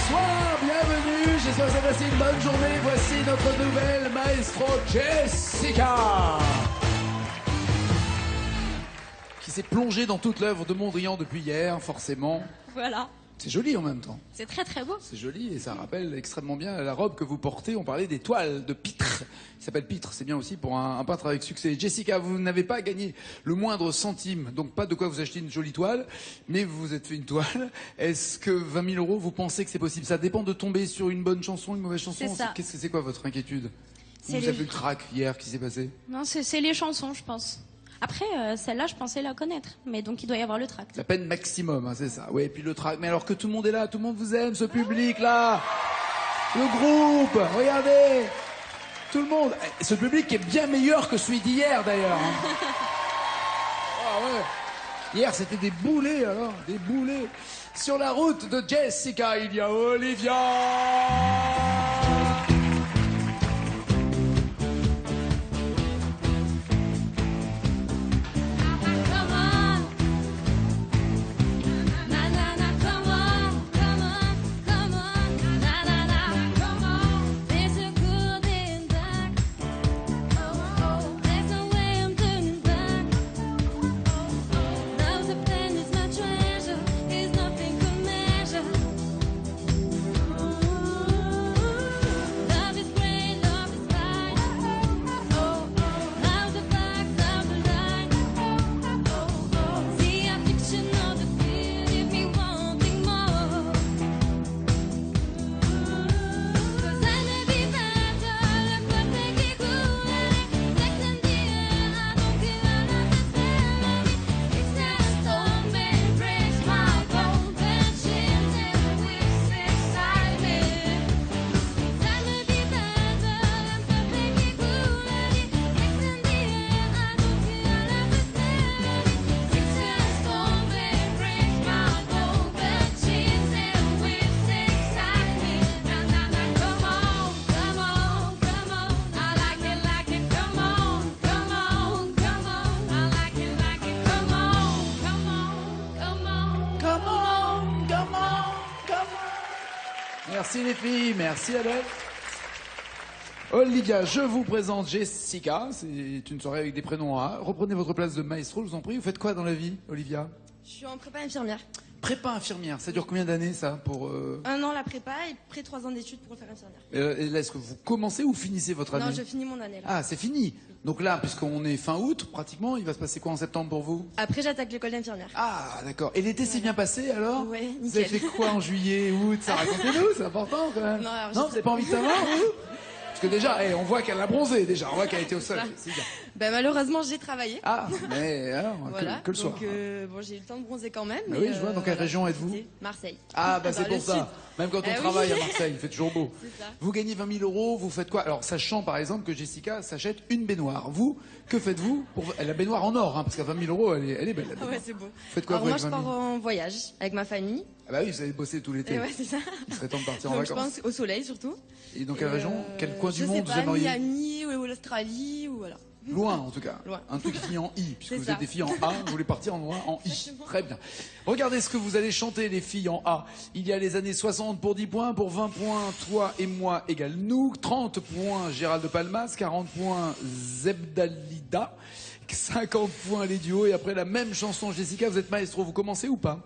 Bonsoir, bienvenue, j'espère que vous avez passé une bonne journée. Voici notre nouvelle maestro Jessica, qui s'est plongée dans toute l'œuvre de Mondrian depuis hier, forcément. Voilà. C'est joli en même temps. C'est très très beau. C'est joli et ça rappelle extrêmement bien la robe que vous portez. On parlait des toiles de Pitre. Il s'appelle Pitre, c'est bien aussi pour un peintre avec succès. Jessica, vous n'avez pas gagné le moindre centime, donc pas de quoi vous acheter une jolie toile, mais vous vous êtes fait une toile. Est-ce que 20 000 €, vous pensez que c'est possible? Ça dépend de tomber sur une bonne chanson, une mauvaise chanson. C'est ça. Qu'est-ce que c'est quoi votre inquiétude? Vous les... avez vu le track hier qui s'est passé? Non, c'est les chansons, je pense. Après, celle-là, je pensais la connaître. Mais donc, il doit y avoir le tract. La peine maximum, hein, c'est ça. Oui, et puis le track. Mais alors que tout le monde est là, tout le monde vous aime, ce public-là. Le groupe, regardez. Tout le monde. Ce public est bien meilleur que celui d'hier, d'ailleurs. Ah ouais. Hier, c'était des boulets, alors. Des boulets. Sur la route de Jessica, il y a Olivia. Merci les filles, merci Adèle. Olivia, je vous présente Jessica. C'est une soirée avec des prénoms A. Reprenez votre place de maestro, je vous en prie. Vous faites quoi dans la vie, Olivia? Je suis en prépa infirmière. Prépa infirmière, ça dure combien d'années ça pour 1 an la prépa et près 3 ans d'études pour faire infirmière. Et là, est-ce que vous commencez ou finissez votre année? Non, je finis mon année là. Ah, c'est fini. Donc là, puisqu'on est fin août, pratiquement, il va se passer quoi en septembre pour vous? Après, j'attaque l'école d'infirmière. Ah, d'accord. Et l'été s'est bien passé alors? Ouais, nickel. Vous avez fait quoi en juillet, août? Ça, racontez-nous, c'est important quand même. Non, alors, vous n'avez pas envie de savoir, vous? Parce que déjà, on voit qu'elle a bronzé, déjà. On voit qu'elle a été au sol. C'est bien. Ben, malheureusement, j'ai travaillé. Ah, mais alors, voilà. que le soir. Donc, bon, j'ai eu le temps de bronzer quand même. Oui, je vois. Dans quelle région êtes-vous? Marseille. Ah, bah c'est Dans pour le ça. sud. Même quand on oui. travaille à Marseille, il fait toujours beau. C'est ça. Vous gagnez 20 000 €, vous faites quoi? Alors, sachant par exemple que Jessica s'achète une baignoire. Vous, que faites-vous pour la baignoire en or, hein, parce qu'à 20 000 €, elle est belle. La Ah baignoire. ouais, c'est beau. Faites quoi, Alors, vous, moi, avec je 20 000? pars en voyage avec ma famille. Ah bah oui, vous allez bosser tout l'été. Et ouais, c'est ça. Il serait temps de partir en Donc, je vacances. pense au soleil surtout. Et dans quelle région? Quel coin du monde je sais vous pas, aimeriez? Miami ou l'Australie ou voilà. Loin en tout cas. Loin. Un truc qui finit en I, puisque C'est vous ça. êtes des filles en A, vous voulez partir en loin en I. Exactement. Très bien. Regardez ce que vous allez chanter les filles en A. Il y a les années 60 pour 10 points, pour 20 points, toi et moi égale nous, 30 points Gérald de Palmas, 40 points Zebdalida, 50 points les duos et après la même chanson. Jessica, vous êtes maestro, vous commencez ou pas?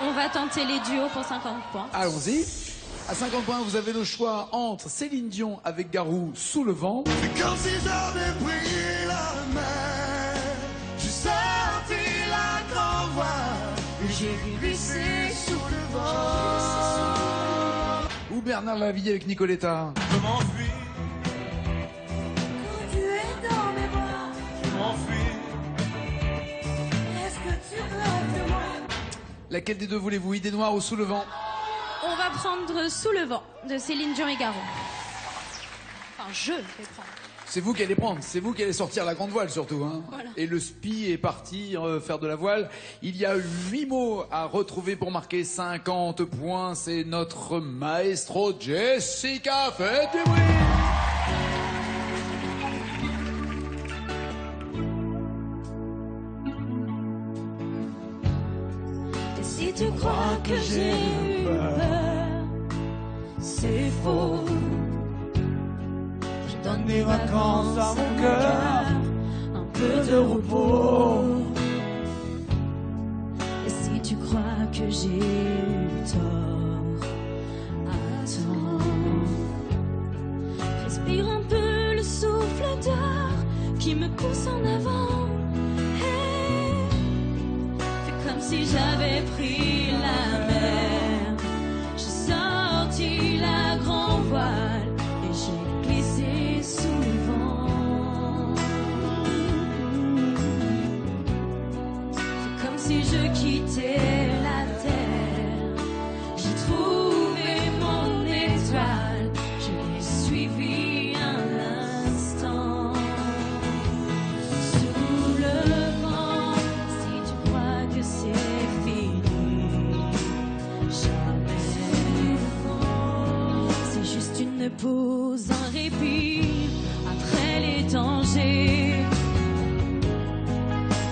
On va tenter les duos pour 50 points. Allons-y. À 50 points, vous avez le choix entre Céline Dion avec Garou, Sous le vent. C'est comme si j'avais pris la mer. J'ai sorti la grand voile et j'ai glissé sous le vent. Ou Bernard Lavilliers avec Nicoletta. Je m'enfuis, Quand tu es dans mes bras, je m'enfuis. est-ce que tu rêves de moi? Laquelle des deux voulez-vous, Idée noire ou Sous le vent? On va prendre Sous le vent de Céline Dion et Garou. Enfin, je vais prendre. C'est vous qui allez prendre, c'est vous qui allez sortir la grande voile surtout. Hein. Voilà. Et le spi est parti faire de la voile. Il y a 8 mots à retrouver pour marquer 50 points. C'est notre maestro Jessica. Faites du bruit. Si tu crois que j'ai eu peur, c'est faux. Je donne des vacances à mon cœur, un peu de repos. Et si tu crois que j'ai eu tort, attends. Respire un peu le souffle d'or qui me pousse en avant. Hey, fais comme si j'avais pris la mer. J'ai sorti la grand voile et j'ai glissé sous le vent. Fais comme si je quittais la terre. J'ai trouvé mon étoile, je l'ai suivie un instant. Sous le vent, si tu crois que c'est fini, jamais. C'est juste une pause, un répit après les dangers.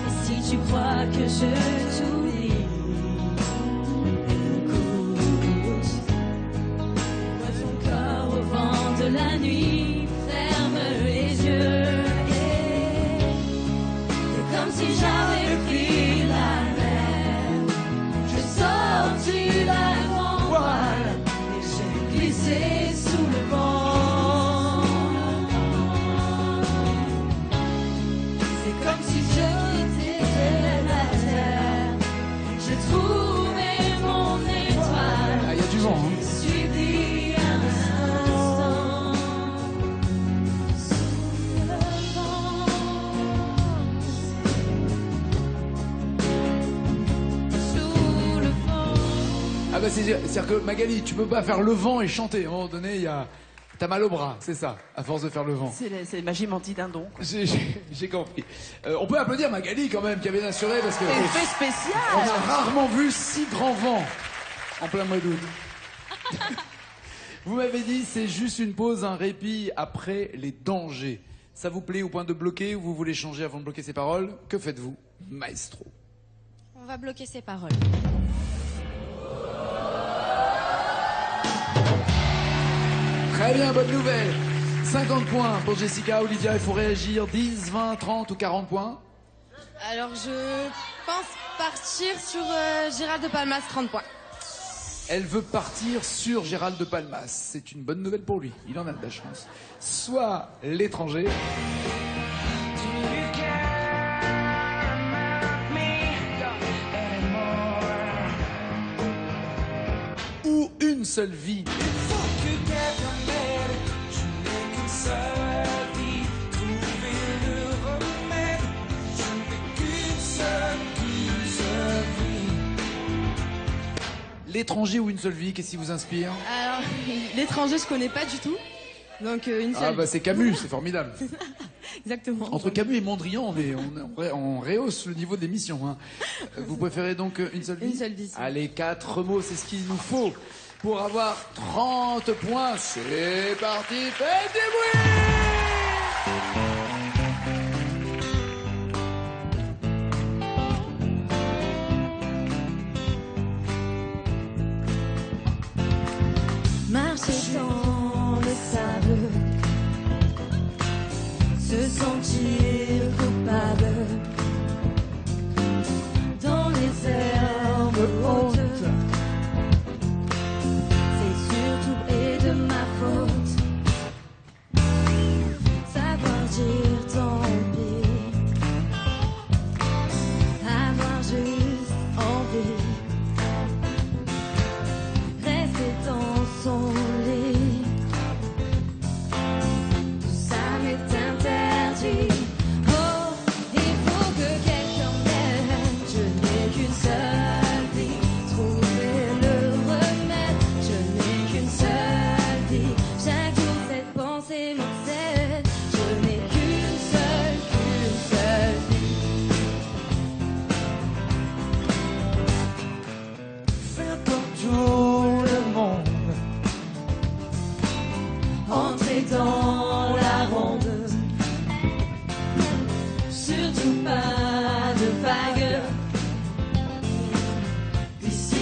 Et si tu crois que je t'oublie, écoute, vois ton corps au vent de la nuit, ferme les yeux et fais comme si j'avais pris la mer. J'ai sorti la grand voile et j'ai glissé sous le vent. C'est comme si je quittais la terre. J'ai trouvé mon étoile. Ah, il y a du vent, hein. J'ai suivi un instant. Sous le vent. Sous le vent. Ah bah c'est-à-dire que Magali, tu peux pas faire le vent et chanter. À un moment donné, il y a... T'as mal au bras, c'est ça, à force de faire le vent. C'est magie dindon. J'ai compris. On peut applaudir Magali quand même, qui a bien assuré, parce que Effet on spécial. a rarement vu si grand vent en plein mois d'août. Vous m'avez dit, c'est juste une pause, un répit après les dangers. Ça vous plaît au point de bloquer ou vous voulez changer avant de bloquer ces paroles? Que faites-vous, maestro? On va bloquer ces paroles. Très bien, bonne nouvelle. 50 points pour Jessica. Olivia, il faut réagir. 10, 20, 30 ou 40 points. Alors je pense partir sur Gérald de Palmas, 30 points. Elle veut partir sur Gérald de Palmas. C'est une bonne nouvelle pour lui. Il en a de la chance. Soit l'étranger. Ou une seule vie. L'étranger ou une seule vie, qu'est-ce qui vous inspire? Alors l'étranger je connais pas du tout, donc une seule. Ah bah c'est Camus, c'est formidable. Exactement. Entre Camus et Mondrian, on rehausse le niveau de l'émission. Hein. Vous préférez donc une seule vie? Une seule vie. Allez, 4 mots, c'est ce qu'il nous faut pour avoir 30 points. C'est parti, faites des bruits! Marcher dans le sable, se sentir coupable, dans les herbes hautes, c'est surtout et de ma faute, savoir dire tant pis, avoir juste envie. Rester dans son lit, tout ça m'est interdit. Oh, il faut que quelqu'un m'aide. Je n'ai qu'une seule vie, trouver le remède. Je n'ai qu'une seule vie, chaque jour cette pensée m'obsède. Je n'ai qu'une seule vie. Faire comme tout le monde. Entrer dans la ronde, surtout pas de vagues. Glisser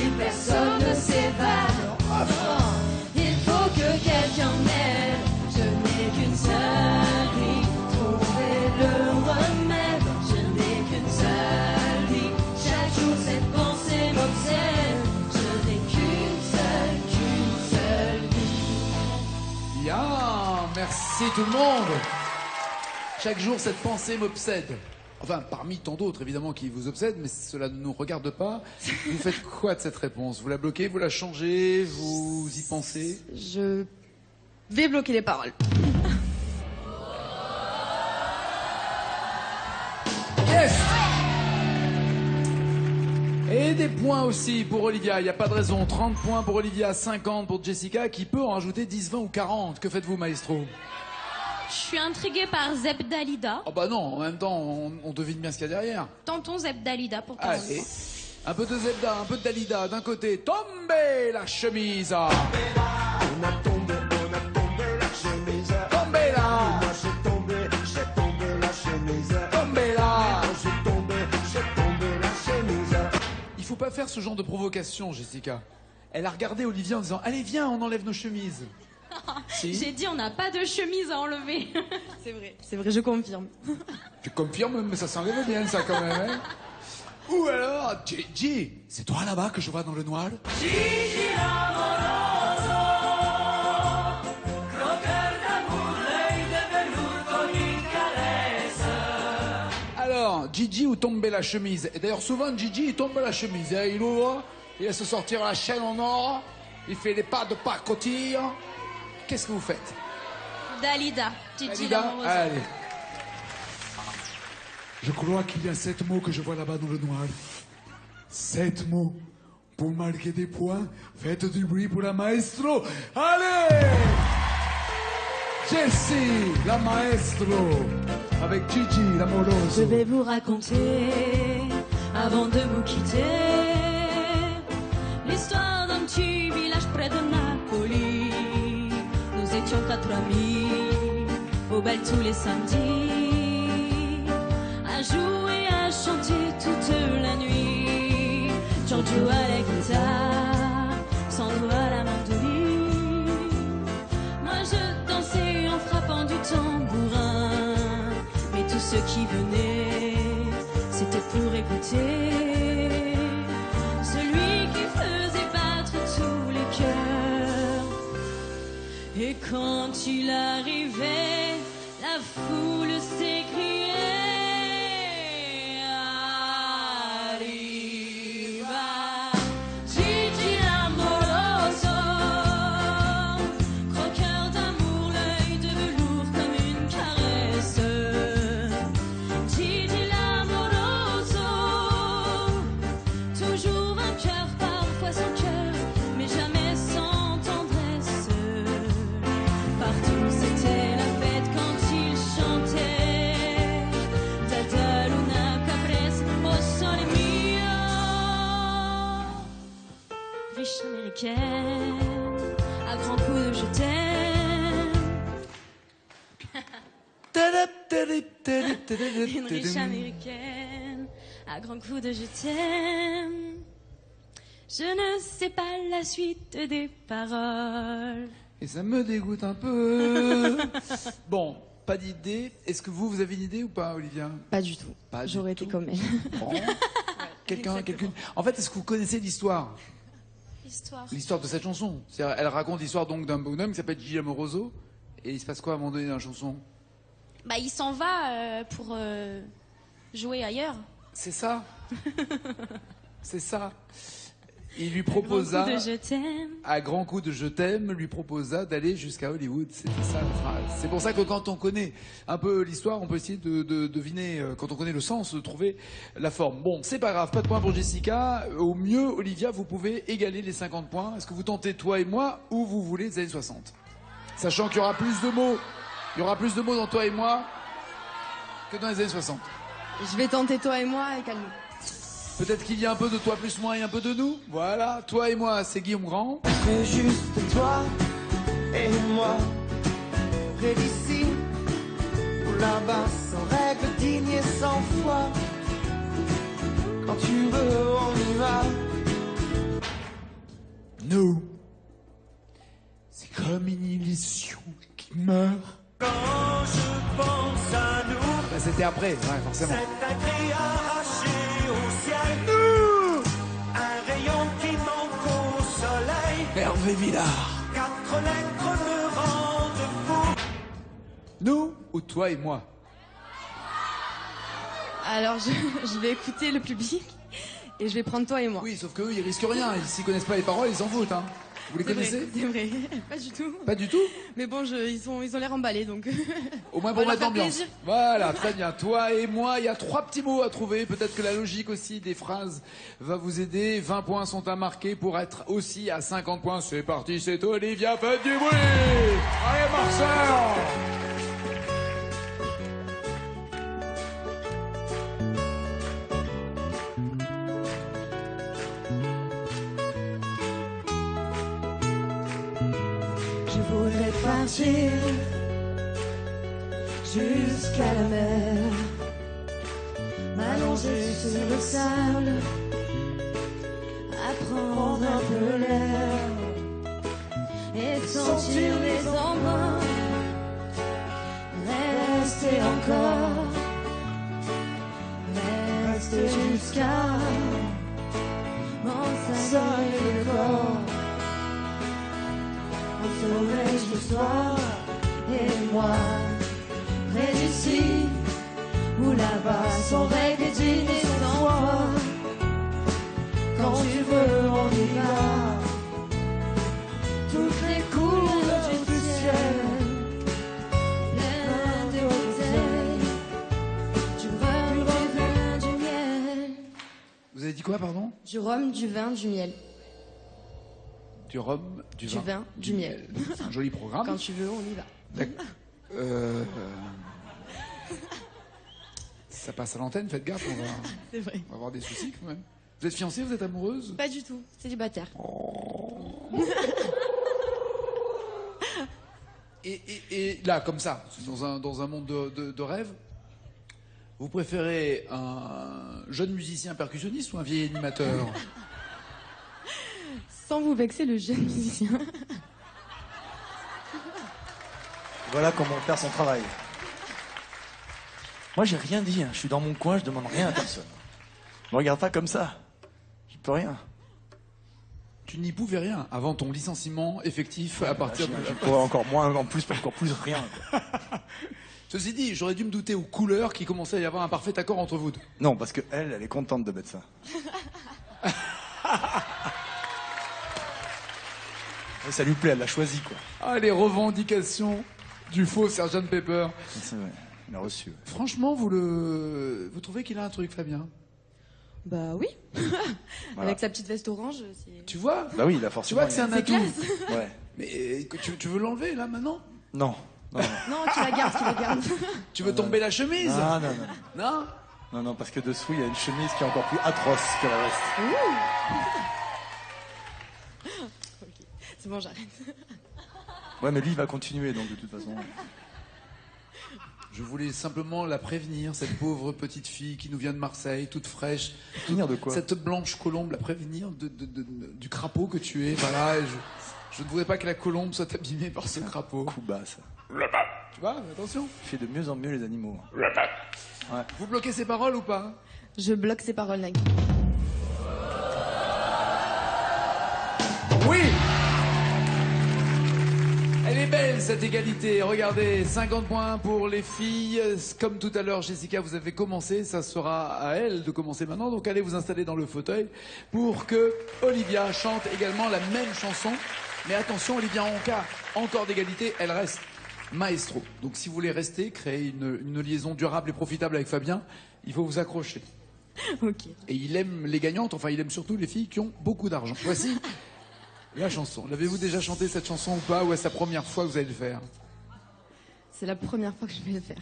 tout le monde. Chaque jour, cette pensée m'obsède. Enfin, parmi tant d'autres, évidemment, qui vous obsèdent, mais cela ne nous regarde pas. Vous faites quoi de cette réponse? Vous la bloquez, vous la changez, vous y pensez? Je vais bloquer les paroles. Yes! Et des points aussi pour Olivia, il n'y a pas de raison. 30 points pour Olivia, 50 pour Jessica, qui peut en rajouter 10, 20 ou 40. Que faites-vous, maestro? Je suis intriguée par Zeb Dalida. Oh bah non, en même temps, on devine bien ce qu'il y a derrière. Tentons Zeb Dalida pour commencer. Allez, un peu de Zebda, un peu de Dalida. D'un côté, tombez la chemise. On a tombé la chemise. Tombez là, Moi j'ai tombé la chemise. tombez là. Moi j'ai tombé la chemise. Il faut pas faire ce genre de provocation, Jessica. Elle a regardé Olivia en disant, allez viens, on enlève nos chemises. Si. J'ai dit on n'a pas de chemise à enlever. C'est vrai, je confirme. Tu confirmes, mais ça s'enlève bien ça quand même. Hein. Ou alors, Gigi, c'est toi là-bas que je vois dans le noir? Alors, Gigi ou tomber la chemise? Et d'ailleurs, souvent, Gigi, il tombe la chemise. Hein. Il ouvre, il laisse sortir la chaîne en or, il fait les pas de pacotille. Qu'est-ce que vous faites? Dalida, Gigi Dalida, Lamoroso. allez. Je crois qu'il y a 7 mots que je vois là-bas dans le noir. 7 mots. Pour marquer des points, faites du bruit pour la maestro. Allez! Jessie, la maestro, avec Gigi, l'amoroso. Je vais vous raconter, avant de vous quitter, l'histoire d'un petit village près de Napoli. Nous étions 4 amis, au bal tous les samedis, à jouer, à chanter toute la nuit. Giorgio à la guitare, Sandro à la mandoline. Moi je dansais en frappant du tambourin. Mais tous ceux qui venaient, c'était pour écouter celui qui faisait battre tous les cœurs. Et quand il arrivait, la foule s'écriait Arriva Gigi Lamoroso, croqueur d'amour, l'œil de velours comme une caresse. Gigi Lamoroso, toujours vainqueur, parfois sans cœur, mais jamais sans tendresse. Partout c'était la fête quand il chantait Tata Luna Capres au sole mio. Riche américaine, à grands coups de je t'aime. Une riche américaine, à grands coups de je t'aime. Je ne sais pas la suite des paroles. Et ça me dégoûte un peu. Bon, pas d'idée. Est-ce que vous avez une idée ou pas, Olivia? Pas du tout. Pas du J'aurais été tout. comme elle. Bon. Quelqu'une. En fait, est-ce que vous connaissez l'histoire? Histoire. L'histoire de cette chanson. C'est-à-dire, elle raconte l'histoire donc d'un bonhomme qui s'appelle Gigi Amoroso. Et il se passe quoi à un moment donné dans la chanson? Bah, il s'en va pour jouer ailleurs. C'est ça. C'est ça. Il lui Grand proposa, coup de je t'aime. à grand coup de je t'aime, lui proposa d'aller jusqu'à Hollywood. C'était ça la phrase. C'est pour ça que quand on connaît un peu l'histoire, on peut essayer de deviner, quand on connaît le sens, de trouver la forme. Bon, c'est pas grave, pas de points pour Jessica. Au mieux, Olivia, vous pouvez égaler les 50 points. Est-ce que vous tentez toi et moi ou vous voulez les années 60? Sachant qu'il y aura plus de mots. Il y aura plus de mots dans toi et moi que dans les années 60. Je vais tenter toi et moi et calme. Peut-être qu'il y a un peu de toi plus moi et un peu de nous. Voilà, toi et moi, c'est Guillaume Grand. C'est juste toi et moi, près d'ici ou là-bas, sans règle, digne et sans foi. Quand tu veux, on y va. Nous, c'est comme une illusion qui meurt. Quand je pense à nous, Bah, c'était après, ouais, forcément. c'est un cri arraché au ciel. Un rayon qui manque au soleil. Hervé Villard. 4 lettres me rendent fou. Nous ou toi et moi? Alors, je vais écouter le public et je vais prendre toi et moi. Oui, sauf qu'eux, ils risquent rien. S'ils connaissent pas les paroles, ils s'en foutent. Hein. Vous les connaissez? C'est vrai. Pas du tout. Pas du tout? Mais bon, ils ont l'air emballés, donc... Au moins On pour va mettre leur faire l'ambiance. plaisir. Voilà, très bien. Toi et moi, il y a 3 petits mots à trouver. Peut-être que la logique aussi des phrases va vous aider. 20 points sont à marquer pour être aussi à 50 points. C'est parti, c'est Olivia, faites du bruit. Allez, Marcel. Je voudrais partir jusqu'à la mer, m'allonger sur le sable, apprendre un peu l'air et sentir les embruns, rester encore, rester jusqu'à m'en saler le corps. On sommeille le soir et moi, près d'ici ou là-bas, sans règles et dîner sans toi. Quand tu veux, on y va. Toutes les couleurs du ciel, plein de bouteilles, du rhum, du vin, du miel. Vous avez dit quoi, pardon? Du rhum, du vin, du miel. Du rhum, du vin, du miel. C'est un joli programme. Quand tu veux, on y va. D'accord. Si ça passe à l'antenne, faites gaffe, C'est vrai. on va avoir des soucis quand même. Vous êtes fiancée, vous êtes amoureuse? Pas du tout, célibataire. Et là, comme ça, dans un monde de rêve, vous préférez un jeune musicien percussionniste ou un vieil animateur? Sans vous vexer, le jeune musicien. Voilà comment on perd son travail. Moi, j'ai rien dit. Hein. Je suis dans mon coin, je demande rien à personne. Me regarde pas comme ça. Je peux rien. Tu n'y pouvais rien avant ton licenciement effectif à partir de... Je pourrais encore moins, encore plus rien. Quoi. Ceci dit, j'aurais dû me douter aux couleurs qu'il commençait à y avoir un parfait accord entre vous deux. Non, parce que elle est contente de mettre ça. Et ça lui plaît, elle l'a choisi, quoi. Ah, les revendications du faux Sgt Pepper. C'est vrai, il a reçu. Ouais. Franchement, vous trouvez qu'il a un truc, Fabien? Bah oui. Voilà. Avec sa petite veste orange, c'est... Tu vois? Bah oui, il a Tu forcément. vois que c'est un C'est atout. classe. Ouais. Mais tu veux l'enlever, là, maintenant? Non. Non, Non, tu la gardes. Tu veux tomber la chemise? non. Non? Non, non, parce que dessous, il y a une chemise qui est encore plus atroce que le reste. Ok, c'est bon, j'arrête. Ouais, mais lui, il va continuer, donc de toute façon. Je voulais simplement la prévenir, cette pauvre petite fille qui nous vient de Marseille, toute fraîche. Prévenir de quoi? Cette blanche colombe, la prévenir du crapaud que tu es. Voilà, et je ne voudrais pas que la colombe soit abîmée par ce crapaud. Coup bas, ça. Tu vois, attention. Il fait de mieux en mieux les animaux. Vous bloquez ces paroles ou pas? Je bloque ses paroles, Nagui. Oui! Elle est belle, cette égalité. Regardez, 50 points pour les filles. Comme tout à l'heure, Jessica, vous avez commencé. Ça sera à elle de commencer maintenant. Donc allez vous installer dans le fauteuil pour que Olivia chante également la même chanson. Mais attention, Olivia, en cas encore d'égalité, elle reste maestro. Donc si vous voulez rester, créer une liaison durable et profitable avec Fabien, il faut vous accrocher. Ok. Et il aime les gagnantes, enfin il aime surtout les filles qui ont beaucoup d'argent. Voici la chanson. L'avez-vous déjà chanté cette chanson ou pas? Ou est-ce la première fois que vous allez le faire? C'est la première fois que je vais le faire.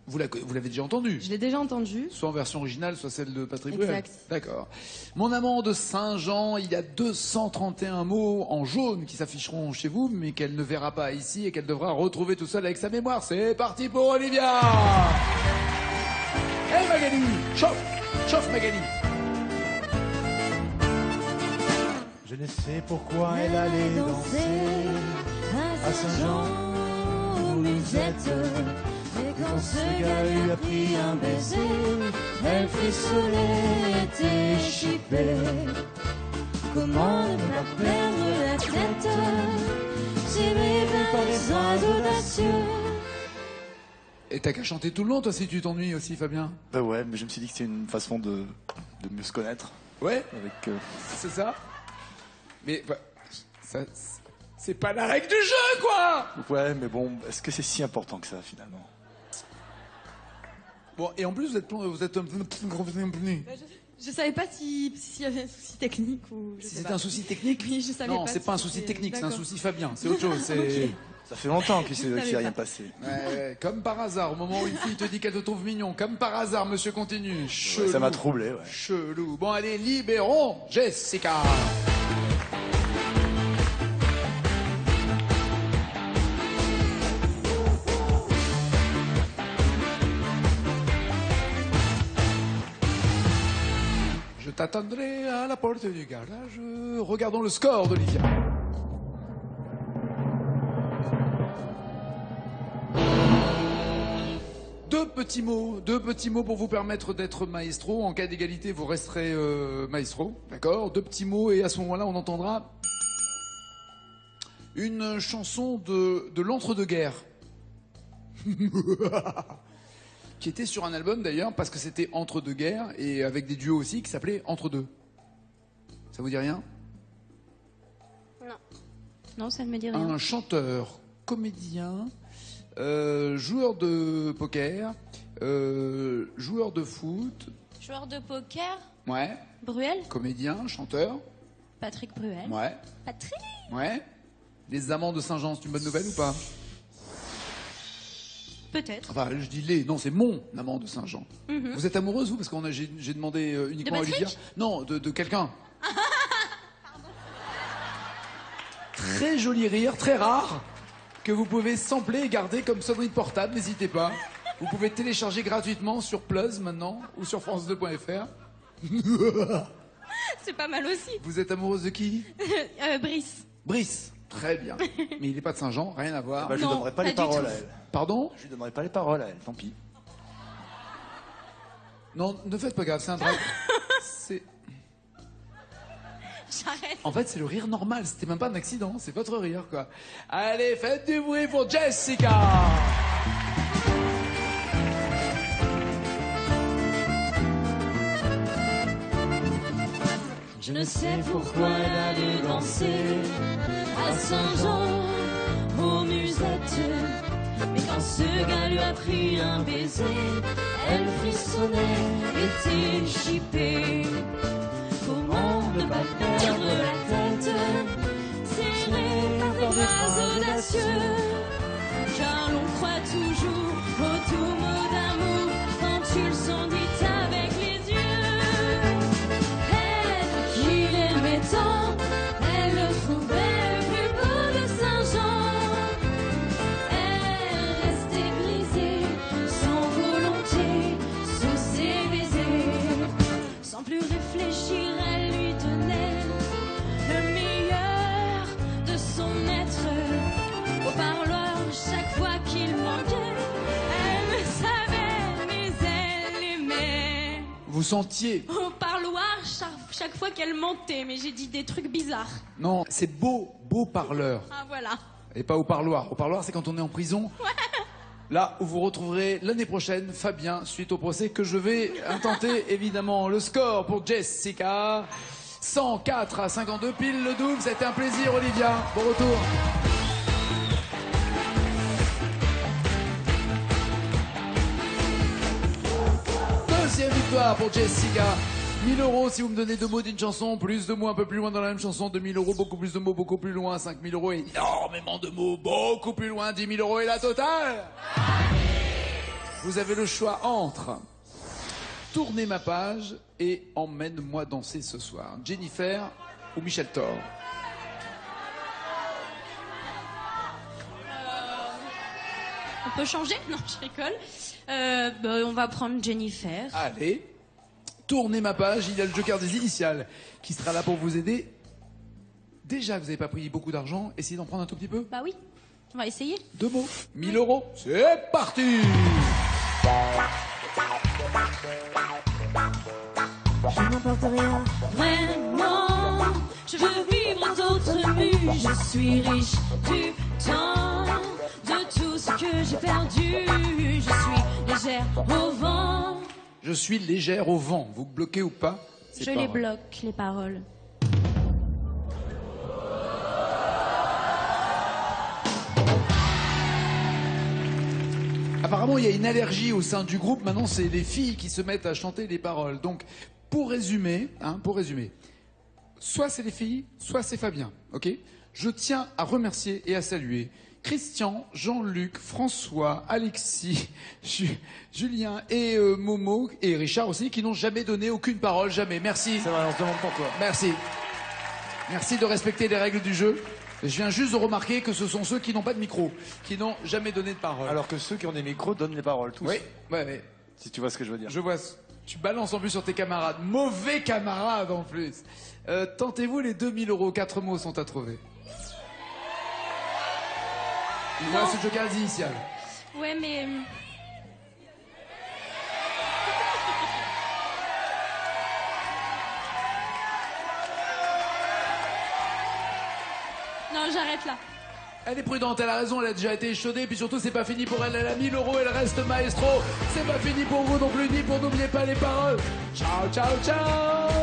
Vous l'avez déjà entendu? Je l'ai déjà entendu. Soit en version originale, soit celle de Patrick Bruel. Exact. D'accord. Mon amant de Saint-Jean, il y a 231 mots en jaune qui s'afficheront chez vous, mais qu'elle ne verra pas ici et qu'elle devra retrouver tout seul avec sa mémoire. C'est parti pour Olivia! Hey Magali! Chauffe Magali! Je ne sais pourquoi elle allait danser à Saint-Jean aux musettes. Et quand ce gars lui a pris un baiser, elle frissonnait, était chippée. Comment ne pas perdre la tête, s'aimer par les uns audacieux, t'as qu'à chanter tout le long, toi, si tu t'ennuies aussi, Fabien. Bah ouais, mais je me suis dit que c'était une façon de mieux se connaître. Ouais, Avec, c'est ça. Mais bah, ça, c'est pas la règle du jeu, quoi. Ouais, mais bon, est-ce que c'est si important que ça, finalement? Bon, et en plus, vous êtes Je savais pas s'il y avait un souci technique ou. si c'était un souci technique. Oui, je savais non, pas c'est si pas un souci c'était- technique, c'est un d'accord. souci Fabien. C'est autre chose. C'est Ok. Ça fait longtemps qu'il savais n'y a rien pas. passé. Ouais, comme par hasard, au moment où une fille te dit qu'elle te trouve mignon, comme par hasard, monsieur continue. Chelou. Ouais, ça m'a troublé, ouais. Chelou. Bon, allez, libérons Jessica. Je t'attendrai à la porte du garage. Regardons le score d'Olivia. Deux petits mots pour vous permettre d'être maestro. En cas d'égalité, vous resterez maestro, d'accord? Deux petits mots et à ce moment-là, on entendra une chanson de l'entre-deux-guerres. Qui était sur un album d'ailleurs, parce que c'était entre deux guerres, et avec des duos aussi, qui s'appelait Entre deux. Ça vous dit rien? Non, ça ne me dit rien. Un chanteur, comédien, joueur de poker, joueur de foot, Joueur de poker, ouais, Bruel, comédien, chanteur, Patrick Bruel. ouais, Patrick ouais. Les Amants de Saint-Jean, c'est une bonne nouvelle ou pas? Peut-être. Enfin, je dis les, non, c'est mon amant de Saint-Jean. Mhm. Vous êtes amoureuse, vous? Parce que j'ai demandé uniquement à Patrick Olivia. Non, de quelqu'un. Très joli rire, très rare, que vous pouvez sampler et garder comme sonnerie de portable, n'hésitez pas. Vous pouvez télécharger gratuitement sur Plus maintenant, ou sur France2.fr. C'est pas mal aussi. Vous êtes amoureuse de qui? Brice. Brice. Très bien. Mais il n'est pas de Saint-Jean, rien à voir. Bah, je lui Non, donnerai pas pas les du paroles tout. à elle. Pardon? Je lui donnerai pas les paroles à elle, tant pis. Non, ne faites pas gaffe, c'est un drag. C'est... J'arrête. En fait, c'est le rire normal, c'était même pas un accident, c'est votre rire, quoi. Allez, faites du bruit pour Jessica! Je ne sais pourquoi elle allait danser à Saint-Jean, aux musettes. Mais quand ce gars lui a pris un baiser, elle frissonnait, était chippée. Comment ne pas perdre la tête, serrée par des bras audacieux? Car l'on croit toujours aux doux mots d'amour quand ils sont dits avec les yeux. Elle qui l'aimait tant, elle le trouvait le plus beau de Saint-Jean. Elle restait brisée, sans volonté, sous ses baisers. Sans plus réfléchir, elle lui donnait le meilleur de son être. Au parloir, chaque fois qu'il manquait, elle le savait, mais elle aimait. Vous sentiez? Au parloir, chaque fois qu'elle mentait, mais j'ai dit des trucs bizarres. Non, c'est beau parleur. Ah voilà. Et pas au parloir. Au parloir, c'est quand on est en prison. Là où vous retrouverez l'année prochaine Fabien, suite au procès que je vais intenter, évidemment. Le score pour Jessica, 104 à 52, pile le double. C'était un plaisir, Olivia. Bon retour. Deuxième victoire pour Jessica. 1000 € si vous me donnez deux mots d'une chanson, plus de mots un peu plus loin dans la même chanson, 2000 €, beaucoup plus de mots, beaucoup plus loin, 5000 € et énormément de mots, beaucoup plus loin, 10 000 € et la totale. Vous avez le choix entre Tournez ma page et Emmène-moi danser ce soir. Jennifer ou Michel Thor? On peut changer? Non, je rigole. On va prendre Jennifer. Allez, tournez ma page, il y a le joker des initiales qui sera là pour vous aider. Déjà que vous n'avez pas pris beaucoup d'argent, essayez d'en prendre un tout petit peu. Bah oui, on va essayer. Deux mots, 1000 €, c'est parti. Je n'emporte rien. Vraiment, je veux vivre d'autres mues. Je suis riche du temps, de tout ce que j'ai perdu. Je suis légère au vent. Je suis légère au vent. Vous bloquez ou pas? Je les bloque, les paroles. Apparemment, il y a une allergie au sein du groupe. Maintenant, c'est les filles qui se mettent à chanter les paroles. Donc, pour résumer, soit c'est les filles, soit c'est Fabien. Ok? Je tiens à remercier et à saluer Christian, Jean-Luc, François, Alexis, Julien et Momo et Richard aussi, qui n'ont jamais donné aucune parole, jamais. Merci. C'est vrai, on se demande pourquoi. Merci. Merci de respecter les règles du jeu. Je viens juste de remarquer que ce sont ceux qui n'ont pas de micro, qui n'ont jamais donné de parole. Alors que ceux qui ont des micros donnent les paroles, tous. Oui, ouais. Si tu vois ce que je veux dire. Je vois. Tu balances en plus sur tes camarades. Mauvais camarades en plus. Tentez-vous les 2000 €. 4 mots sont à trouver. Il voit ce joker initial. Ouais, mais... Non, j'arrête là. Elle est prudente, elle a raison, elle a déjà été échaudée, puis surtout c'est pas fini pour elle, elle a 1000 €, elle reste maestro. C'est pas fini pour vous non plus, ni pour n'oubliez pas les paroles. Ciao, ciao, ciao.